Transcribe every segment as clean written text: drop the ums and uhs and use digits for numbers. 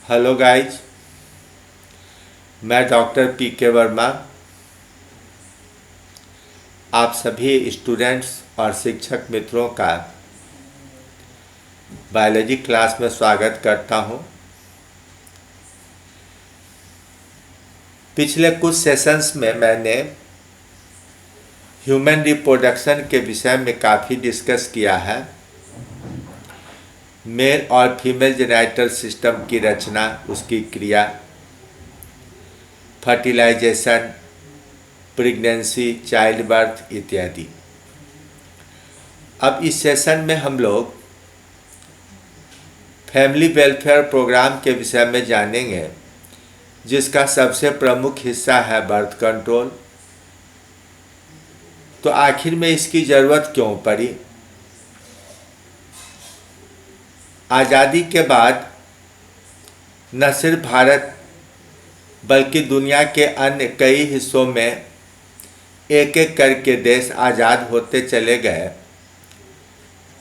Hello guys, मैं doctor PK. Verma आप सभी स्टूडेंट्स और शिक्षक मित्रों का बायोलॉजी क्लास में स्वागत करता हूं। पिछले कुछ सेशंस में मैंने ह्यूमन रिप्रोडक्शन के विषय में काफ़ी डिस्कस किया है। मेल और फीमेल जेनिटल सिस्टम की रचना, उसकी क्रिया, फर्टिलाइजेशन, प्रेगनेंसी, चाइल्ड बर्थ इत्यादि। अब इस सेशन में हम लोग फैमिली वेलफेयर प्रोग्राम के विषय में जानेंगे, जिसका सबसे प्रमुख हिस्सा है बर्थ कंट्रोल। तो आखिर में इसकी ज़रूरत क्यों पड़ी? आज़ादी के बाद न सिर्फ भारत बल्कि दुनिया के अन्य कई हिस्सों में एक एक करके देश आज़ाद होते चले गए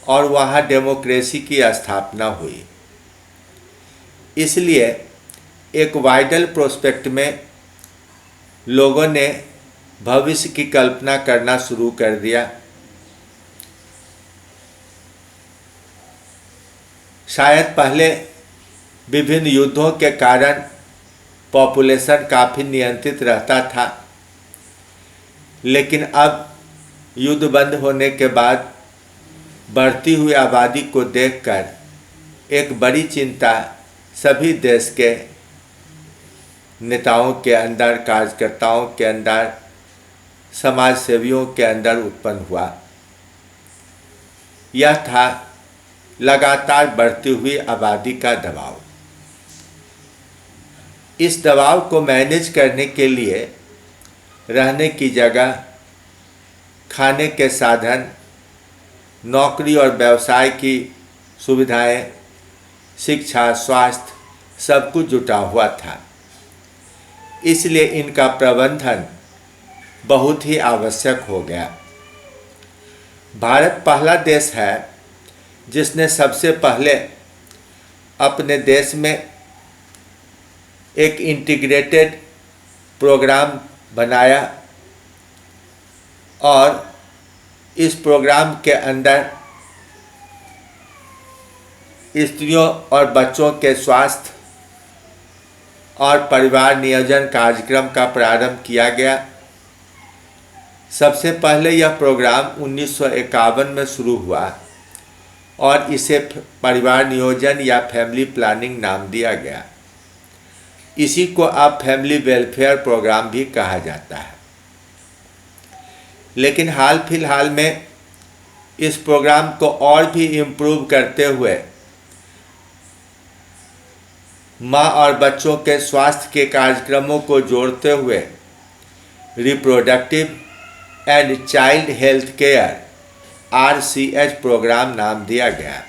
और वहाँ डेमोक्रेसी की स्थापना हुई। इसलिए एक वाइडल प्रोस्पेक्ट में लोगों ने भविष्य की कल्पना करना शुरू कर दिया। शायद पहले विभिन्न युद्धों के कारण पॉपुलेशन काफ़ी नियंत्रित रहता था, लेकिन अब युद्ध बंद होने के बाद बढ़ती हुई आबादी को देखकर एक बड़ी चिंता सभी देश के नेताओं के अंदर, कार्यकर्ताओं के अंदर, समाज सेवियों के अंदर उत्पन्न हुआ। यह था लगातार बढ़ती हुई आबादी का दबाव। इस दबाव को मैनेज करने के लिए रहने की जगह, खाने के साधन, नौकरी और व्यवसाय की सुविधाएं, शिक्षा, स्वास्थ्य सब कुछ जुटा हुआ था। इसलिए इनका प्रबंधन बहुत ही आवश्यक हो गया। भारत पहला देश है जिसने सबसे पहले अपने देश में एक इंटीग्रेटेड प्रोग्राम बनाया और इस प्रोग्राम के अंदर स्त्रियों और बच्चों के स्वास्थ्य और परिवार नियोजन कार्यक्रम का प्रारंभ किया गया। सबसे पहले यह प्रोग्राम 1951 में शुरू हुआ और इसे परिवार नियोजन या फैमिली प्लानिंग नाम दिया गया। इसी को अब फैमिली वेलफेयर प्रोग्राम भी कहा जाता है। लेकिन हाल फिलहाल में इस प्रोग्राम को और भी इम्प्रूव करते हुए माँ और बच्चों के स्वास्थ्य के कार्यक्रमों को जोड़ते हुए reproductive and child health care RCH programme नाम दिया गया।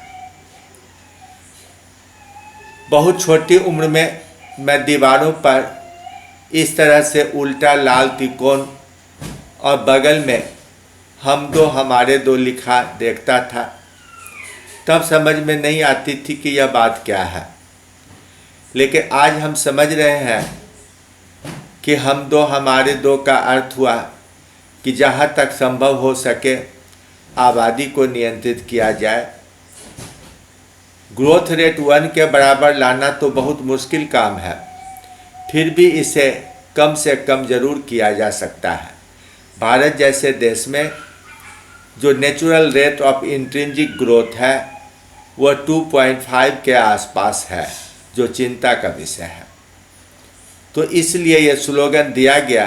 बहुत छोटी उम्र में मैं दीवारों पर इस तरह से उल्टा लाल त्रिकोण और बगल में हम दो हमारे दो लिखा देखता था। तब समझ में नहीं आती थी कि यह बात क्या है, लेकिन आज हम समझ रहे हैं कि हम दो हमारे दो का अर्थ हुआ कि जहाँ तक संभव हो सके आबादी को नियंत्रित किया जाए। ग्रोथ रेट 1 के बराबर लाना तो बहुत मुश्किल काम है, फिर भी इसे कम से कम ज़रूर किया जा सकता है। भारत जैसे देश में जो natural rate of intrinsic growth है वह 2.5 के आसपास है, जो चिंता का विषय है। तो इसलिए यह स्लोगन दिया गया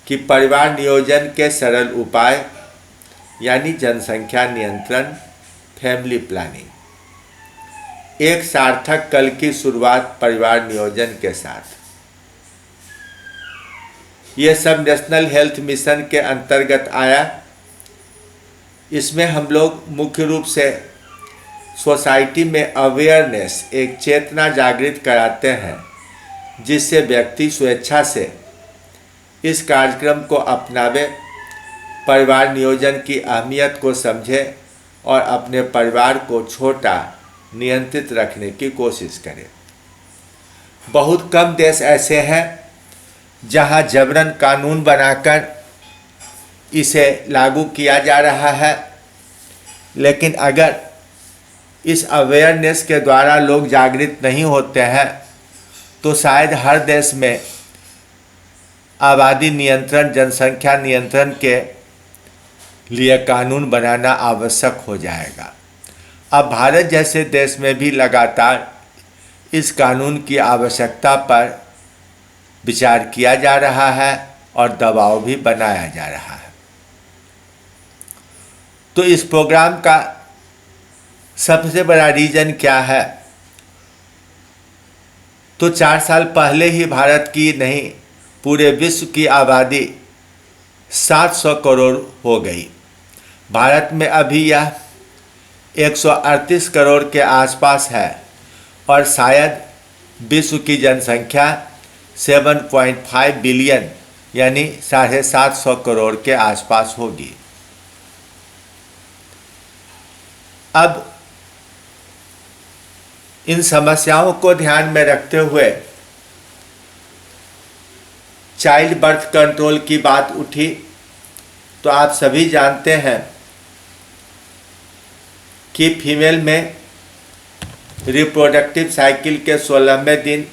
कि परिवार नियोजन के सरल उपाय यानी जनसंख्या नियंत्रण, फैमिली प्लानिंग। एक सार्थक कल की शुरुआत परिवार नियोजन के साथ। यह सब नेशनल हेल्थ मिशन के अंतर्गत आया। इसमें हम लोग मुख्य रूप से सोसाइटी में अवेयरनेस, एक चेतना जागृत कराते हैं, जिससे व्यक्ति स्वेच्छा से इस कार्यक्रम को अपनावे, परिवार नियोजन की अहमियत को समझे और अपने परिवार को छोटा, नियंत्रित रखने की कोशिश करें। बहुत कम देश ऐसे हैं जहां जबरन कानून बनाकर इसे लागू किया जा रहा है, लेकिन अगर इस अवेयरनेस के द्वारा लोग जागृत नहीं होते हैं तो शायद हर देश में आबादी नियंत्रण, जनसंख्या नियंत्रण के लिए कानून बनाना आवश्यक हो जाएगा। अब भारत जैसे देश में भी लगातार इस कानून की आवश्यकता पर विचार किया जा रहा है और दबाव भी बनाया जा रहा है। तो इस प्रोग्राम का सबसे बड़ा रीजन क्या है? तो 4 साल पहले ही भारत की नहीं, पूरे विश्व की आबादी 700 करोड़ हो गई। भारत में अभी यह 138 करोड़ के आसपास है और शायद विश्व की जनसंख्या 7.5 बिलियन यानी 750 करोड़ के आसपास होगी। अब इन समस्याओं को ध्यान में रखते हुए चाइल्ड बर्थ कंट्रोल की बात उठी। तो आप सभी जानते हैं कि फीमेल में रिप्रोडक्टिव साइकिल के 16वें दिन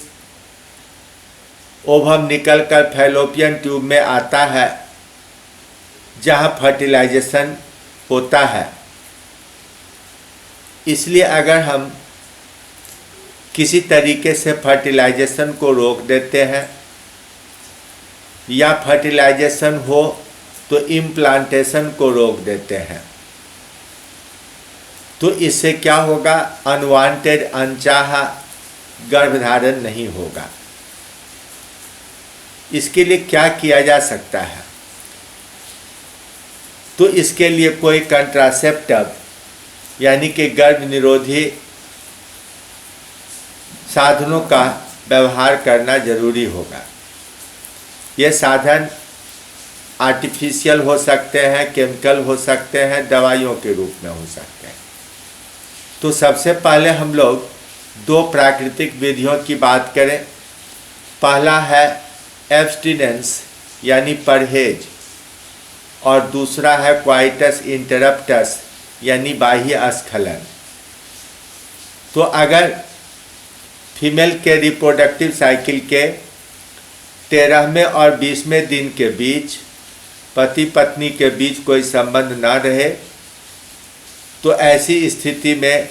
ओवम निकलकर फैलोपियन ट्यूब में आता है, जहां फर्टिलाइजेशन होता है। इसलिए अगर हम किसी तरीके से फर्टिलाइजेशन को रोक देते हैं या फर्टिलाइजेशन हो तो इम्प्लांटेशन को रोक देते हैं, तो इससे क्या होगा? अनवांटेड, अनचाहा गर्भधारण नहीं होगा। इसके लिए क्या किया जा सकता है? तो इसके लिए कोई कंट्रासेप्टिव यानी कि गर्भ निरोधी साधनों का व्यवहार करना जरूरी होगा। ये साधन आर्टिफिशियल हो सकते हैं, केमिकल हो सकते हैं, दवाइयों के रूप में हो सकते हैं। तो सबसे पहले हम लोग 2 प्राकृतिक विधियों की बात करें। पहला है एब्स्टिनेंस यानी परहेज और दूसरा है क्वाइटस इंटरप्टस यानी बाह्य स्खलन। तो अगर फीमेल के रिप्रोडक्टिव साइकिल के 13वें और 20वें दिन के बीच पति पत्नी के बीच कोई संबंध न रहे तो ऐसी स्थिति में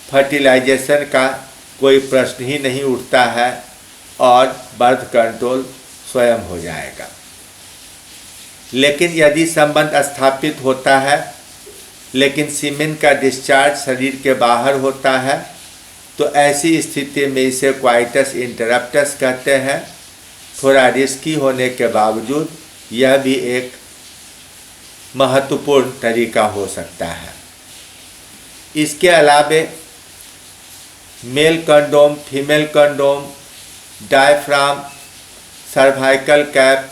फर्टिलाइजेशन का कोई प्रश्न ही नहीं उठता है और बर्थ कंट्रोल स्वयं हो जाएगा। लेकिन यदि संबंध स्थापित होता है लेकिन सीमेन का डिस्चार्ज शरीर के बाहर होता है तो ऐसी स्थिति में इसे क्वाइटस इंटरप्टस कहते हैं। थोड़ा रिस्की होने के बावजूद यह भी एक महत्वपूर्ण तरीका हो सकता है। इसके अलावे male condom, female condom, diaphragm, cervical cap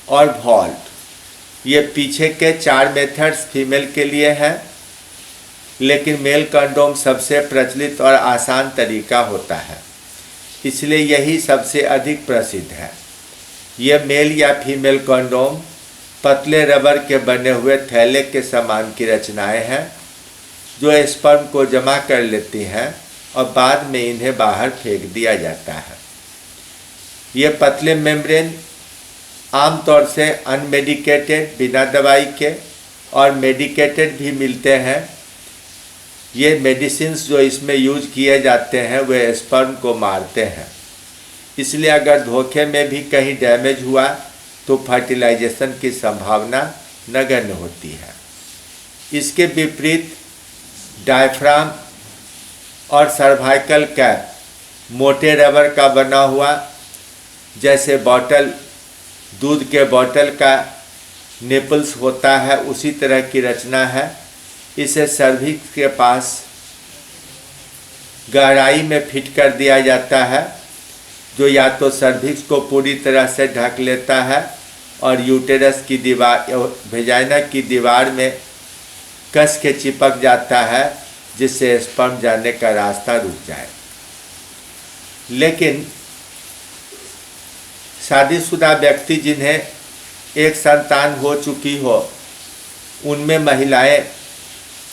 और वॉल्ट, ये पीछे के 4 मेथड्स फीमेल के लिए हैं, लेकिन मेल कंडोम सबसे प्रचलित और आसान तरीका होता है, इसलिए यही सबसे अधिक प्रसिद्ध है। यह मेल या फीमेल कंडोम पतले रबर के बने हुए थैले के समान की रचनाएं हैं जो स्पर्म को जमा कर लेती हैं और बाद में इन्हें बाहर फेंक दिया जाता है। ये पतले मेम्ब्रेन आमतौर से अनमेडिकेटेड, बिना दवाई के, और मेडिकेटेड भी मिलते हैं। ये मेडिसिन्स जो इसमें यूज किए जाते हैं वे स्पर्म को मारते हैं, इसलिए अगर धोखे में भी कहीं डैमेज हुआ तो फर्टिलाइजेशन की संभावना नगण्य होती है। इसके विपरीत डायफ्राम और सर्वाइकल कैप मोटे रबर का बना हुआ, जैसे बॉटल, दूध के बॉटल का निपल्स होता है उसी तरह की रचना है। इसे सर्विक्स के पास गहराई में फिट कर दिया जाता है, जो या तो सर्विक्स को पूरी तरह से ढक लेता है और यूटेरस की दीवार, वेजाइना की दीवार में कस के चिपक जाता है, जिससे स्पर्म जाने का रास्ता रुक जाए। लेकिन शादीशुदा व्यक्ति जिन्हें एक संतान हो चुकी हो, उनमें महिलाएं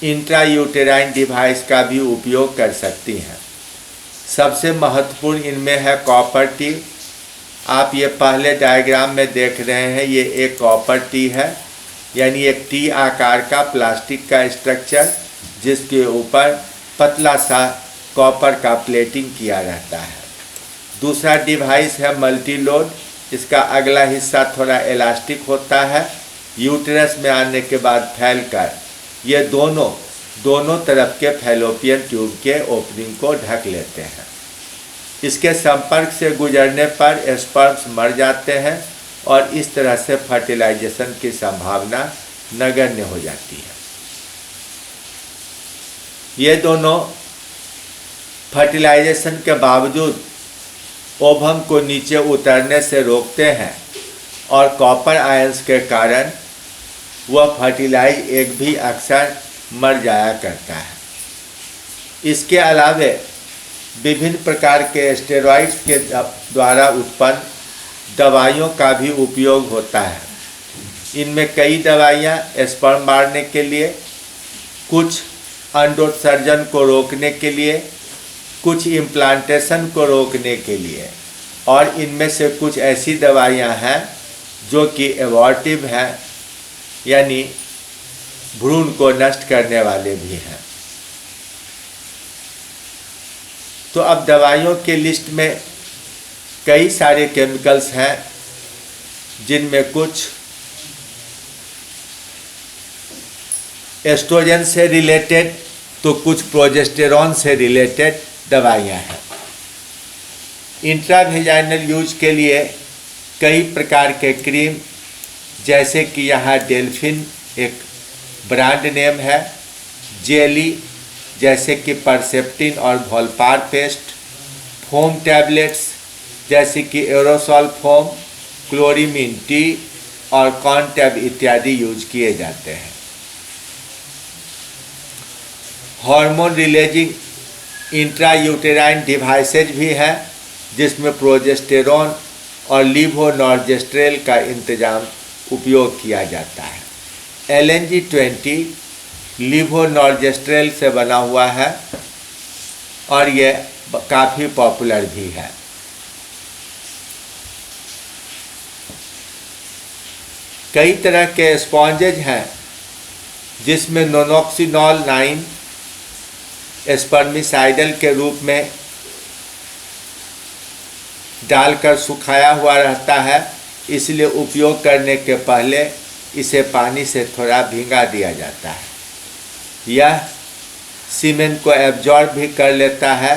इंट्रायूटेराइन डिवाइस का भी उपयोग कर सकती हैं। सबसे महत्वपूर्ण इनमें है कॉपर टी। आप ये पहले डायग्राम में देख रहे हैं, ये एक कॉपर टी है, यानी एक टी आकार का प्लास्टिक का स्ट्रक्चर जिसके ऊपर पतला सा कॉपर का प्लेटिंग किया रहता है। दूसरा डिवाइस है मल्टी लोड। इसका अगला हिस्सा थोड़ा इलास्टिक होता है, यूट्रस में आने के बाद फैलकर ये दोनों तरफ के फैलोपियन ट्यूब के ओपनिंग को ढक लेते हैं। इसके संपर्क से गुजरने पर स्पर्म्स मर जाते हैं और इस तरह से फर्टिलाइजेशन की संभावना नगण्य हो जाती है। ये दोनों फर्टिलाइजेशन के बावजूद ओवम को नीचे उतरने से रोकते हैं और कॉपर आयंस के कारण वह फर्टिलाइज एग भी अक्सर मर जाया करता है। इसके अलावे विभिन्न प्रकार के स्टेरॉइड्स के द्वारा उत्पन्न दवाइयों का भी उपयोग होता है। इनमें कई दवाइयाँ स्पर्म मारने के लिए, कुछ अंडोत्सर्जन को रोकने के लिए, कुछ इम्प्लांटेशन को रोकने के लिए, और इनमें से कुछ ऐसी दवाइयाँ हैं जो कि एबॉर्टिव हैं, यानी भ्रूण को नष्ट करने वाले भी हैं। तो अब दवाइयों के लिस्ट में कई सारे केमिकल्स हैं, जिनमें कुछ एस्ट्रोजन से रिलेटेड तो कुछ प्रोजेस्टेरॉन से रिलेटेड दवाइयाँ हैं। इंट्रावेजाइनल यूज के लिए कई प्रकार के क्रीम, जैसे कि यहाँ डेल्फिन एक ब्रांड नेम है, जेली जैसे कि परसेप्टिन और वोल्पार पेस्ट, फोम टैबलेट्स जैसे कि एरोसॉल फोम, क्लोरीमिन टी और कॉन्टैब इत्यादि यूज किए जाते हैं। हार्मोन रिलीजिंग इंट्रायूटेराइन डिवाइसेज भी हैं, जिसमें प्रोजेस्टेरॉन और लीवोनॉर्जेस्ट्रेल का इंतजाम उपयोग किया जाता है। LNG-20 लीवोनॉर्जेस्ट्रेल से बना हुआ है और ये काफ़ी पॉपुलर भी है। कई तरह के स्पॉन्जेज हैं, जिसमें नोनॉक्सिनॉल 9 स्पर्मिसाइडल के रूप में डालकर सुखाया हुआ रहता है, इसलिए उपयोग करने के पहले इसे पानी से थोड़ा भिंगा दिया जाता है। यह सीमेन को एब्जॉर्ब भी कर लेता है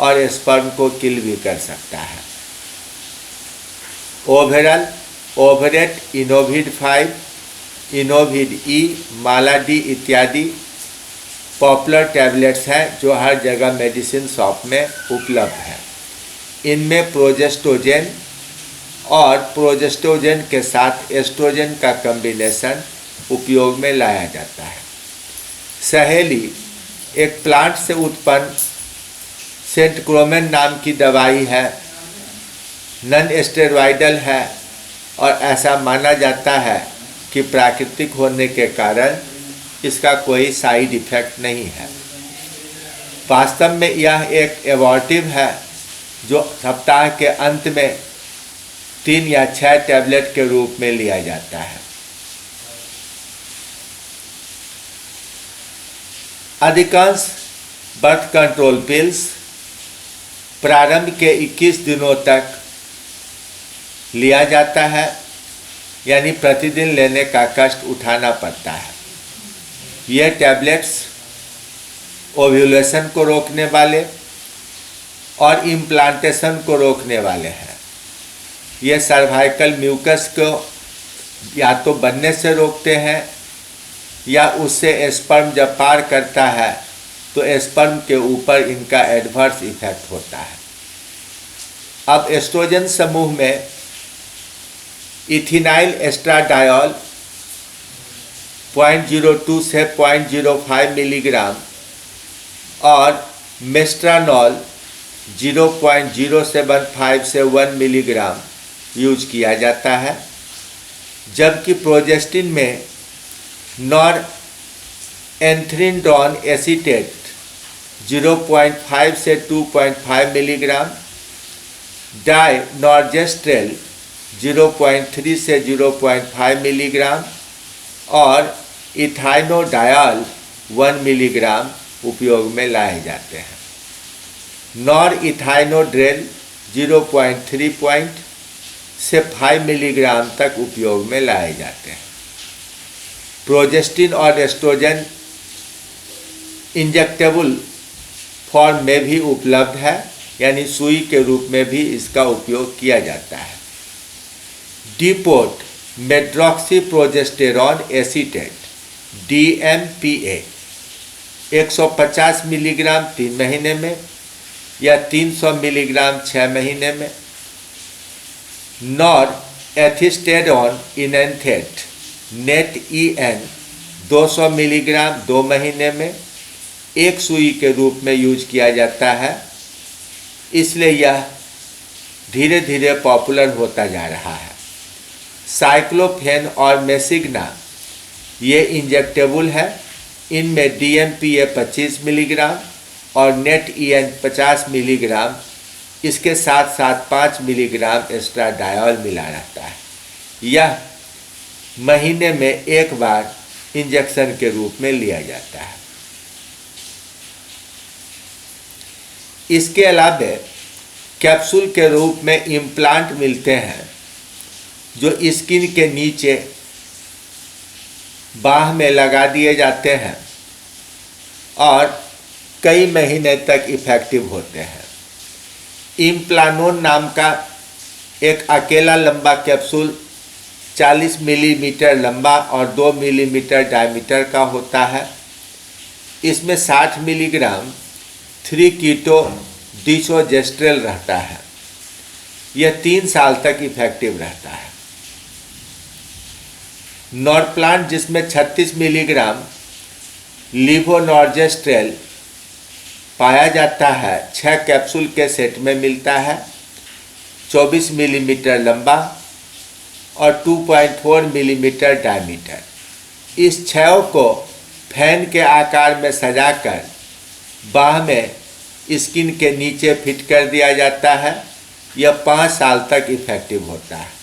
और स्पर्म को किल भी कर सकता है। ओवेरल, ओवरेट, इनोविड 5, इनोविड ई, माला डी इत्यादि पॉपुलर टैबलेट्स हैं जो हर जगह मेडिसिन शॉप में उपलब्ध हैं। इनमें प्रोजेस्टोजेन और प्रोजेस्टोजेन के साथ एस्ट्रोजन का कॉम्बिनेशन उपयोग में लाया जाता है। सहेली एक प्लांट से उत्पन्न सेंटक्रोमेन नाम की दवाई है, नॉन स्टेरॉयडल है और ऐसा माना जाता है कि प्राकृतिक होने के कारण इसका कोई साइड इफ़ेक्ट नहीं है। वास्तव में यह एक एबॉर्टिव है जो सप्ताह के अंत में 3 या 6 टैबलेट के रूप में लिया जाता है। अधिकांश बर्थ कंट्रोल पिल्स प्रारंभ के 21 दिनों तक लिया जाता है, यानी प्रतिदिन लेने का कष्ट उठाना पड़ता है। ये टैबलेट्स ओव्यूलेशन को रोकने वाले और इम्प्लांटेशन को रोकने वाले हैं। ये सर्वाइकल म्यूकस को या तो बनने से रोकते हैं या उससे स्पर्म जब पार करता है तो स्पर्म के ऊपर इनका एडवर्स इफेक्ट होता है। अब एस्ट्रोजन समूह में इथिनाइल एस्ट्राडायोल 0.02 से 0.05 मिलीग्राम और मेस्ट्रानॉल 0.075 से 1 मिलीग्राम यूज किया जाता है, जबकि प्रोजेस्टिन में नॉरएथ्रिनडोन एसीटेट 0.5 से 2.5 मिलीग्राम, डायनॉर्जेस्ट्रेल 0.3 से 0.5 मिलीग्राम और इथाइनोडायल 1 मिलीग्राम उपयोग में लाए जाते हैं। नॉरइथाइनोड्रेल 0.3 से 5 मिलीग्राम तक उपयोग में लाए जाते हैं। प्रोजेस्टिन और एस्ट्रोजन इंजेक्टेबल फॉर्म में भी उपलब्ध है, यानी सुई के रूप में भी इसका उपयोग किया जाता है। डिपोट मेट्रॉक्सीप्रोजेस्टेरॉन एसीटेट DMPA 150 मिलीग्राम 3 महीने में या 300 मिलीग्राम 6 महीने में। नॉरएथिस्टेरॉन इनैंथेट NET-EN 200 मिलीग्राम 2 महीने में एक सुई के रूप में यूज किया जाता है, इसलिए यह धीरे धीरे पॉपुलर होता जा रहा है। साइक्लोफेन और मेसिग्ना ये इंजेक्टेबल है, इनमें DMPA 25 मिलीग्राम और NET-EN 50 मिलीग्राम, इसके साथ साथ 5 मिलीग्राम एस्ट्राडायोल मिला रहता है। यह महीने में एक बार इंजेक्शन के रूप में लिया जाता है। इसके अलावा कैप्सूल के रूप में इम्प्लांट मिलते हैं जो स्किन के नीचे बाह में लगा दिए जाते हैं और कई महीने तक इफेक्टिव होते हैं। इम्प्लानोन नाम का एक अकेला लंबा कैप्सूल 40 मिलीमीटर लंबा और 2 मिलीमीटर डायमीटर का होता है। इसमें 60 मिलीग्राम 3-कीटो डिसोजेस्ट्रेल रहता है। यह 3 साल तक इफेक्टिव रहता है। नॉरप्लांट, जिसमें 36 मिलीग्राम लीवोनॉर्जेस्ट्रेल पाया जाता है, 6 कैप्सूल के सेट में मिलता है, 24 मिलीमीटर लंबा और 2.4 मिलीमीटर डायमीटर। इस 6 को फैन के आकार में सजाकर बाह में स्किन के नीचे फिट कर दिया जाता है। यह 5 साल तक इफेक्टिव होता है।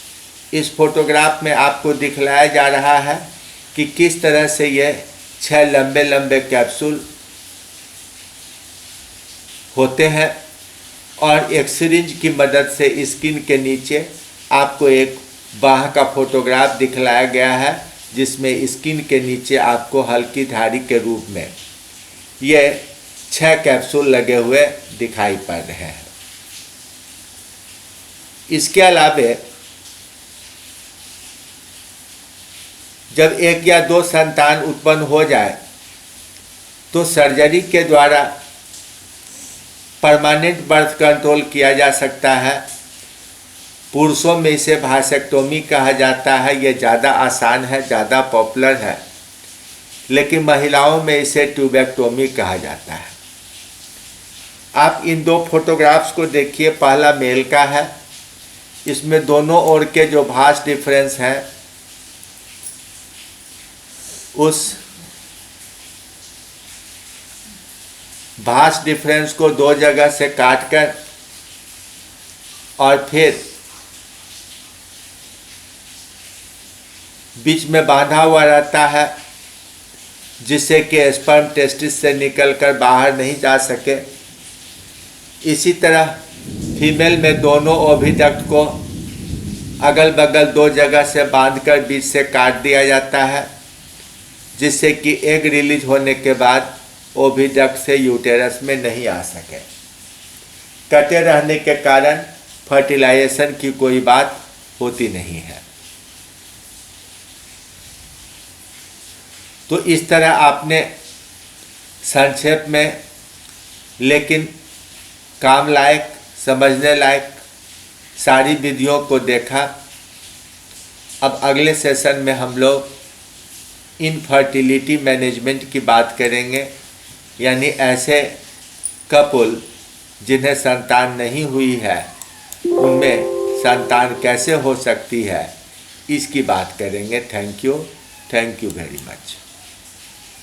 इस फोटोग्राफ में आपको दिखलाया जा रहा है कि किस तरह से ये 6 लंबे लंबे कैप्सूल होते हैं और एक सिरिंज की मदद से स्किन के नीचे आपको एक बाह का फोटोग्राफ दिखलाया गया है, जिसमें स्किन के नीचे आपको हल्की धारी के रूप में ये 6 कैप्सूल लगे हुए दिखाई पड़ रहे हैं। इसके अलावा जब 1 या 2 संतान उत्पन्न हो जाए तो सर्जरी के द्वारा परमानेंट बर्थ कंट्रोल किया जा सकता है। पुरुषों में इसे वासेक्टोमी कहा जाता है। यह ज़्यादा आसान है, ज़्यादा पॉपुलर है, लेकिन महिलाओं में इसे ट्यूबेक्टोमी कहा जाता है। आप इन 2 फोटोग्राफ्स को देखिए। पहला मेल का है, इसमें दोनों ओर के जो भास डिफरेंस हैं उस भास डिफरेंस को 2 जगह से काटकर और फिर बीच में बांधा हुआ रहता है, जिससे कि स्पर्म टेस्टिस से निकलकर बाहर नहीं जा सके। इसी तरह फीमेल में दोनों ओविडक्ट को अगल बगल 2 जगह से बांधकर बीच से काट दिया जाता है, जिससे कि एग रिलीज होने के बाद ओविडक्ट से यूटेरस में नहीं आ सके। कटे रहने के कारण फर्टिलाइजेशन की कोई बात होती नहीं है। तो इस तरह आपने संक्षेप में लेकिन काम लायक, समझने लायक सारी विधियों को देखा। अब अगले सेशन में हम लोग इनफर्टिलिटी मैनेजमेंट की बात करेंगे, यानी ऐसे कपल जिन्हें संतान नहीं हुई है उनमें संतान कैसे हो सकती है, इसकी बात करेंगे। Thank you very much.